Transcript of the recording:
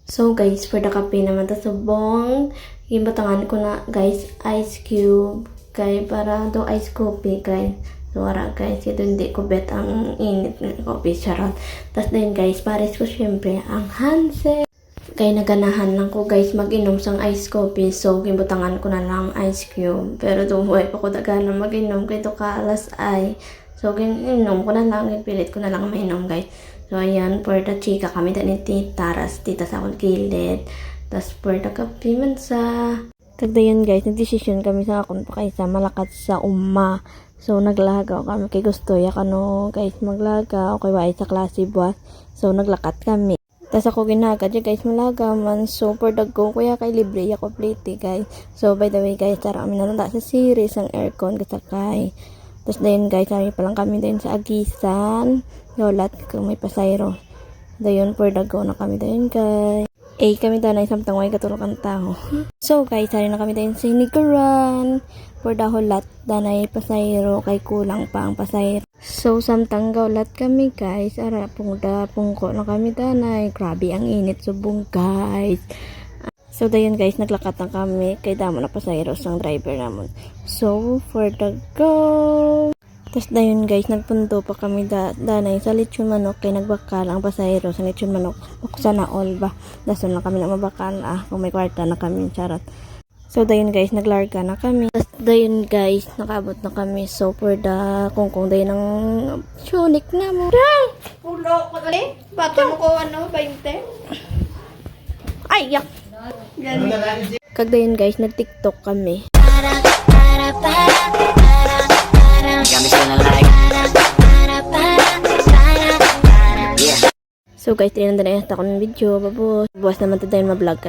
So guys, for the kape naman ta subong, ibatangan ko na guys ice cube kay para do ice coffee kay so wala guys, ito hindi ko bet ang init na coffee charot. Tas din guys, pares ko syempre ang Hansel. Kay naganahan lang ko guys mag-inom sang ice coffee, so gibutangan ko na lang ice cube. Pero tumuhay pa ko daghan mag-inom kay to kalas ay. So ginom ko na lang, ipilit ko na lang mainom guys. So ayan, for the chika kami din ni tita, ras tita sa akong kilid. Tas for the kape man sa tagdayon guys, nagdesisyon kami sa akong pakaisa malakat sa umma. So naglagaw kami kay gusto ya kano guys maglagaw kay way sa klase buwas. So naglakat kami. Tas ako ginagad ya guys malaga man. So for the go kuya kay libre ya complete guys. So by the way guys, tara kami nalanda sa series ang aircon kasakay. Tas dayon guys, kami pa lang kami din sa Agisan. Yolat kung may pasayro. Dayon for the go na kami dayon guys. Kami danay samtang way katulog ang tao. So guys, sari na kami dayon sa Niguran. For the holat danay pasayro kay kulang pa ang pasayro. So samtang gawlat kami guys, ara pungko na kami danay. Grabe ang init subong guys. So dayon guys, naglakat na kami kay damo na pasayro sang driver namon. So for the go. Tapos dayon guys, nagpunto pa kami danay sa lechon manok kay nagbakal ang pasayro sa lechon manok. Buksan na all ba? Dason lang kami na mabakal kung may kwarta na kami charot. So dayon guys, naglarga na kami. Tapos dayon guys, nakabot na kami. So for the kungkong dayon ng sunik na mo. Pulo ko dali. Bato mo ko 20. Ay, yak! Kag dayon guys, nag-TikTok kami. So guys, tinandan na yata ko ng video. Babuwas naman tayo ma-vlog ka.